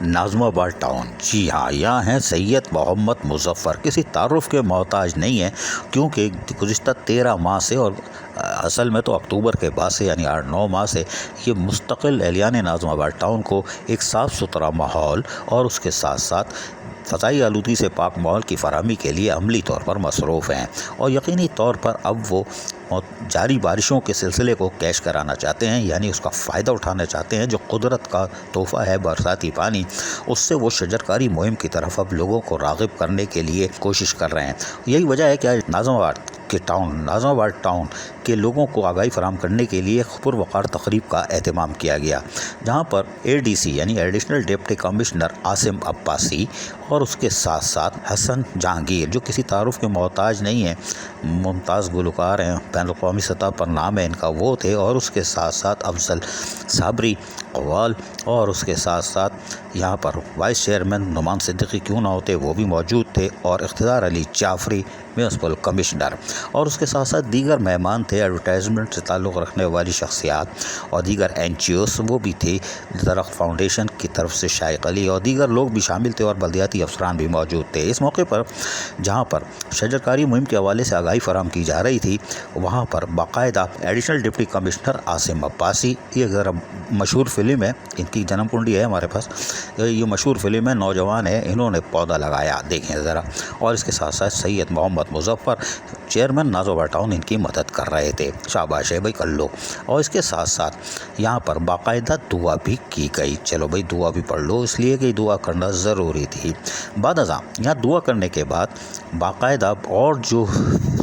नाज़माबाद town. जी हाँ, यहाँ हैं सैयद मोहम्मद मुज़फ़्फ़र। किसी तारुफ़ के मोहताज नहीं है, क्योंकि गुज़िश्ता 13 माह से और असल में तो अक्टूबर के बाद से यानी 8-9 माह से ये मुस्तकिल एहलियान नाज़माबाद टाउन को एक साफ़ सुथरा माहौल और उसके साथ साथ फ़ज़ाई आलूगी से पाक माहौल की फराहमी के लिए अमली तौर पर मसरूफ़ हैं और यकीनी तौर पर अब वो जारी बारिशों के सिलसिले को कैश कराना चाहते हैं, यानी उसका फ़ायदा उठाना चाहते हैं। जो कुदरत का तोहफ़ा है बरसाती पानी, उससे वो शजरकारी मुहिम की तरफ अब लोगों को राग़िब करने के लिए कोशिश कर रहे हैं। यही वजह है कि आज नाज़माबाद टाउन के लोगों को आगाही फराहम करने के लिए पुरवक़ार तक़रीब का एहतमाम किया गया, जहाँ पर ADC यानी additional deputy commissioner Asim Abbasi और उसके साथ साथ हसन जहांगीर, जो किसी तारुफ़ के मोहताज नहीं हैं, मुमताज़ गुलकार हैं, बैनुल-अक़वामी सतह पर नाम है इनका, वो थे। और उसके साथ साथ अफजल साबरी कव्वाल और उसके साथ साथ यहाँ पर वाइस चेयरमैन नुमान सिद्दीकी क्यों ना होते, वो भी मौजूद थे, और इख्तियार अली जाफ़री म्यूनिसिपल कमिश्नर, और उसके साथ साथ दीगर मेहमान थे, एडवर्टाइजमेंट से ताल्लुक़ रखने वाली शख्सियात और दीगर NGOs वो भी थे, दरख्त फाउंडेशन की तरफ से शाइक अली और दीगर लोग भी शामिल थे और बल्दियाती अफसरान भी मौजूद थे। इस मौके पर जहाँ पर शजरकारी मुहिम के हवाले से आगाही फराहम की जा रही थी, वहाँ पर बाकायदा additional deputy commissioner Asim Abbasi, ये ज़रा मशहूर फ़िल्म है, इनकी जन्म कुंडली है हमारे पास, ये मशहूर फ़िल्म है, नौजवान है, इन्होंने पौधा लगाया, देखें ज़रा। और इसके साथ साथ सैयद मोहम्मद मुज़फ़्फ़र चेयरमैन नाज़माबाद टाउन इनकी मदद कर रहे थे। शाबाश है भाई, कर लो। और इसके साथ साथ यहाँ पर बाकायदा दुआ भी की गई। चलो भाई, दुआ भी पढ़ लो, इसलिए कि दुआ करना ज़रूरी थी। बाद अज़ां यहाँ दुआ करने के बाद बाकायदा और जो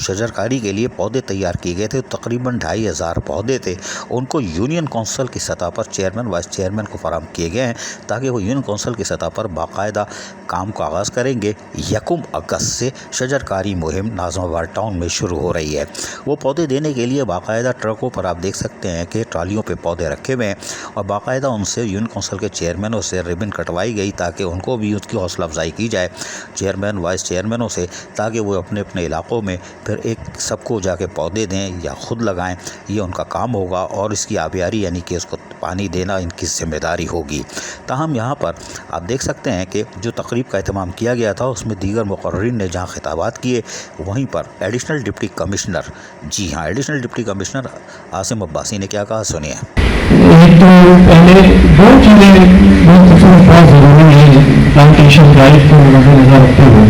शजरकारी के लिए पौधे तैयार किए गए थे, तकरीबन 2500 पौधे थे, उनको यूनियन कौंसिल की सतह पर चेयरमैन वाइस चेयरमैन को फराहम किए गए हैं, ताकि वो यूनियन कौंसिल की सतह पर बाकायदा काम का आगाज़ करेंगे। 1 अगस्त से शजरकारी मुहिम नाज़माबाद टाउन में शुरू हो रही है। वो पौधे देने के लिए बाकायदा ट्रकों पर आप देख सकते हैं कि ट्रालियों पे पौधे रखे हुए हैं, और बाकायदा उनसे यूनियन कौंसिल के चेयरमैनों से रिबन कटवाई गई, ताकि उनको भी उसकी हौसला अफजाई की जाए चेयरमैन वाइस चेयरमैनों से, ताकि वो अपने अपने इलाकों में फिर एक सबको जाके पौधे दें या ख़ुद लगाएं। ये उनका काम होगा, और इसकी आबियारी यानी कि उसको पानी देना इनकी ज़िम्मेदारी होगी। ताहम यहाँ पर आप देख सकते हैं कि जो तकरीब का एहतमाम किया गया था, उसमें दीगर मुक़र्रिरीन ने जहाँ खिताबात किए, वहीं पर एडिशनल डिप्टी कमिश्नर, जी हाँ, additional deputy commissioner Asim Abbasi ने क्या कहा, सुनिए। एक तो पहले 2 चीज़ें बहुत ज़रूरी है प्लांटेशन ड्राइव को मद्देनज़र रखते हुए।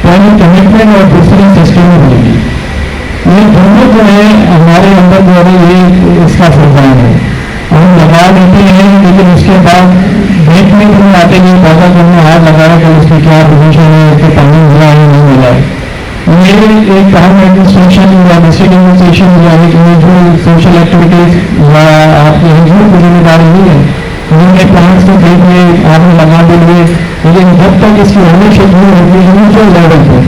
पहली कमिटमेंट और दूसरी सस्टेनेबिलिटी। ये दोनों जो है हमारे अंदर जो है ये इसका फुलदान है। हम लगा लेते हैं, लेकिन उसके बाद देखने को नहीं आते कि पौधा जो हमने हाथ लगाया कि उसकी क्या पोजीशन है, उसके पानी मिला है नहीं मिला है। ये एक टाउन एडमिनिस्ट्रेशन या डिस्ट्रिक्ट एडमिनिस्ट्रेशन या इंडिविजुअल सोशल एक्टिविटीज़ या आपकी एनजीओ की जिम्मेदारी नहीं है। उन्होंने प्लांट्स को देखिए, आपने लगा दिए, लेकिन जब तक इसकी ओनरशिप नहीं होगी इंडिविजुअल लेवल पर,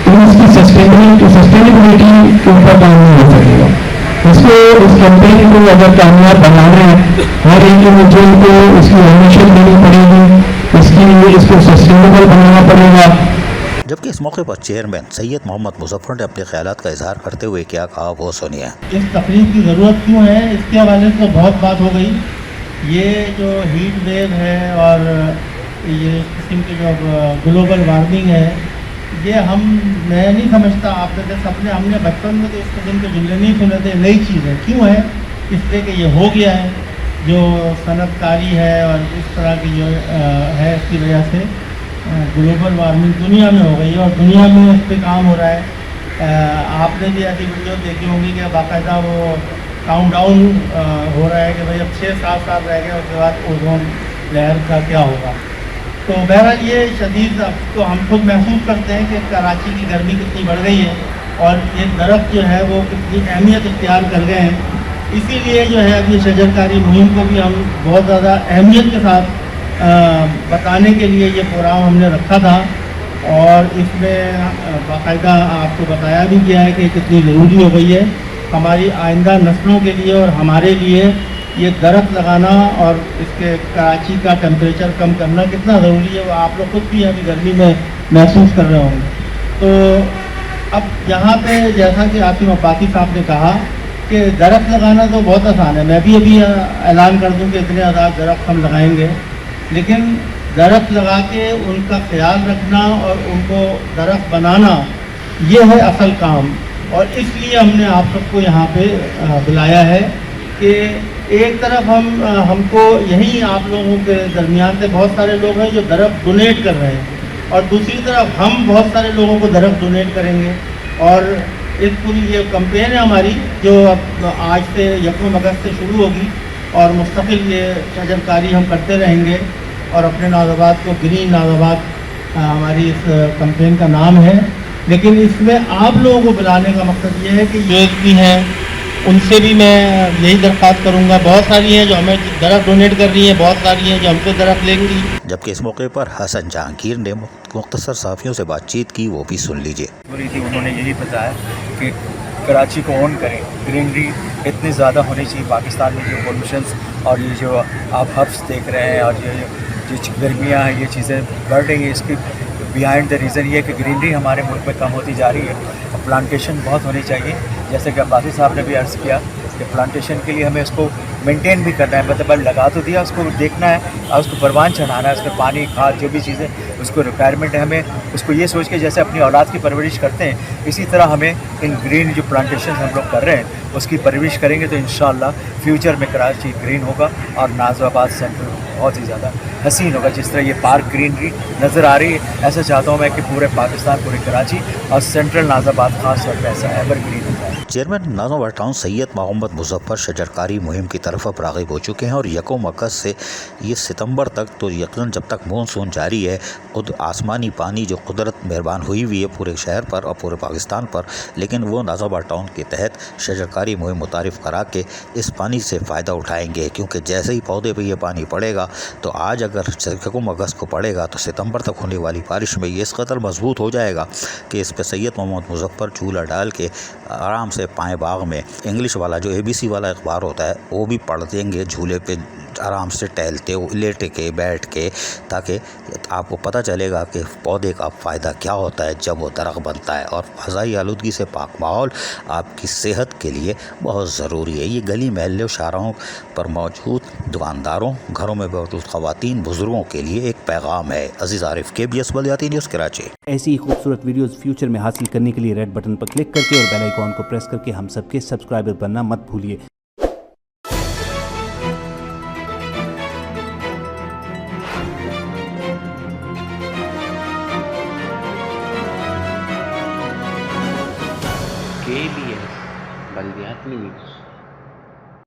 तो इसकी सस्टेनेबिलिटी के ऊपर काम नहीं हो सकेगा। इसको इस कैंपेन को अगर कामयाब बनाना है, हर इंडिविजुअल को इसकी ओनरशिप लेनी पड़ेगी, इसको सस्टेनेबल बनाना पड़ेगा। जबकि इस मौके पर चेयरमैन सैयद मोहम्मद मुज़फ़्फ़र ने अपने ख़यालात का इजहार करते हुए क्या कहा, वो सुनिए। इस तकरीब की ज़रूरत क्यों है, इसके हवाले से तो बहुत बात हो गई। ये जो हीट वेव है और ये किस्म की जो ग्लोबल वार्मिंग है, ये मैं नहीं समझता, आप जैसे हमने बचपन में तो इस किस्म के जुमले नहीं सुने थे। नई चीज़ है, क्यों है, इसलिए कि ये हो गया है, जो सनतकारी है और इस तरह की जो है, इसकी वजह से ग्लोबल वार्मिंग दुनिया में हो गई है और दुनिया में इस पर काम हो रहा है। आपने भी ऐसी वीडियो देखी होंगी कि बाकायदा वो काउंटडाउन हो रहा है कि भाई अब 6-7 साल रह गए, उसके बाद ओजोन लेयर का क्या होगा। तो बहरहाल ये शदीद अब तो हम खुद महसूस करते हैं कि कराची की गर्मी कितनी बढ़ गई है और ये दरख्त जो है वो कितनी अहमियत इख्तियार कर गए हैं। इसीलिए जो है अब ये शजरकारी मुहिम को भी हम बहुत ज़्यादा अहमियत के साथ बताने के लिए ये प्रोग्राम हमने रखा था, और इसमें बाकायदा आपको बताया भी गया है कि कितनी ज़रूरी हो गई है हमारी आइंदा नस्लों के लिए और हमारे लिए ये दरख्त लगाना, और इसके कराची का टेम्परेचर कम करना कितना ज़रूरी है, वो आप लोग खुद भी अभी गर्मी में महसूस कर रहे होंगे। तो अब यहाँ पे जैसा कि आसिम अब्बासी साहब ने कहा कि दरख्त लगाना तो बहुत आसान है, मैं भी अभी ऐलान कर दूँ कि इतने आज़ाद दरख्त हम लगाएंगे, लेकिन दरख्त लगा के उनका ख्याल रखना और उनको दरख्त बनाना, ये है असल काम। और इसलिए हमने आप सबको यहाँ पे बुलाया है कि एक तरफ हमको यहीं आप लोगों के दरमियान से बहुत सारे लोग हैं जो दरख्त डोनेट कर रहे हैं, और दूसरी तरफ हम बहुत सारे लोगों को दरख्त डोनेट करेंगे। और इस पूरी ये कैंपेन है हमारी, जो अब आज से 1 अगस्त से शुरू होगी, और मुस्तकिल ये शजरकारी हम करते रहेंगे। और अपने नाज़ाबाद को ग्रीन नाज़ाबाद हमारी इस कैंपेन का नाम है। लेकिन इसमें आप लोगों को बुलाने का मकसद ये है कि यूएस भी हैं, उनसे भी मैं यही दरख्वास्त करूँगा। बहुत सारी हैं जो हमें दरख्त डोनेट कर रही हैं, बहुत सारी हैं जो हमसे दरख्त लेंगी। जबकि इस मौके पर हसन जहांगीर ने मुख्तसर साफियों से बातचीत की, वो भी सुन लीजिए। बोली थी, उन्होंने यही बताया कि कराची को ऑन करें, ग्रीनरी इतनी ज़्यादा होनी चाहिए। पाकिस्तान में जो पोल्यूशंस और ये जो आप हब्स देख रहे हैं और ये जो गर्मियाँ हैं, ये चीज़ें बढ़ रही हैं, इसकी बिहाइंड द रीज़न ये है कि ग्रीनरी हमारे मुल्क में कम होती जा रही है। प्लांटेशन बहुत होनी चाहिए, जैसे कि अब्बासी साहब ने भी अर्ज़ किया कि प्लांटेशन के लिए हमें उसको मेंटेन भी करना है। मतलब लगा तो दिया, उसको देखना है और उसको परवान चढ़ाना है, उसमें पानी खाद जो भी चीज़ें उसको रिक्वायरमेंट है, हमें उसको ये सोच के जैसे अपनी औलाद की परवरिश करते हैं, इसी तरह हमें इन ग्रीन जो प्लांटेशन हम लोग कर रहे हैं उसकी परवरिश करेंगे तो इंशाअल्लाह फ्यूचर में कराची ग्रीन होगा और नाज़ाबाद सेंट्रल बहुत ही ज़्यादा हसीन होगा। जिस तरह ये पार्क ग्रीनरी नज़र आ रही है, ऐसा चाहता हूँ मैं कि पूरे पाकिस्तान, पूरे कराची और सेंट्रल नाज़ाबाद खास तौर पर ऐसा एवर ग्रीन हो जाए। चेयरमैन नाज़ाबाद टाउन सैयद मोहम्मद मुजफ्फर शजरकारी मुहिम की तरफ अब राग़िब हो चुके हैं और 1 अगस्त से ये सितंबर तक, तो यकीनन जब तक मानसून जारी है, खुद आसमानी पानी जो कुदरत मेहरबान हुई हुई है पूरे शहर पर और पूरे पाकिस्तान पर, लेकिन वो नाज़ाबाद टाउन के तहत शजरकारी मुहिम मुतारिफ़ करा के इस पानी से फ़ायदा उठाएंगे। क्योंकि जैसे ही पौधे पर यह पानी पड़ेगा, तो आज अगर 1 अगस्त को पड़ेगा तो सितंबर तक होने वाली बारिश में ये इस कदर मजबूत हो जाएगा कि इस पर सैयद मोहम्मद मुजफ्फर चूल्हा डाल के आराम से पाएँ बाग में इंग्लिश वाला जो ABC वाला अखबार होता है वो भी पढ़ देंगे, झूले पे आराम से टहलते हो, लेट के बैठ के, ताकि आपको पता चलेगा कि पौधे का फ़ायदा क्या होता है जब वो दरख्त बनता है। और फ़ज़ाई आलूदगी से पाक माहौल आपकी सेहत के लिए बहुत ज़रूरी है। ये गली महल्ले और शाहराहों पर मौजूद दुकानदारों, घरों में मौजूद ख़वातीन, बुज़ुर्गों के लिए एक पैगाम है। अज़ीज़ आरिफ, KBS बलदियाती न्यूज़, कराची। ऐसी ही खूबसूरत वीडियोस फ्यूचर में हासिल करने के लिए रेड बटन पर क्लिक करके और बेल आइकॉन को प्रेस करके हम सबके सब्सक्राइबर बनना मत भूलिए। KBS बलदियाती न्यूज़।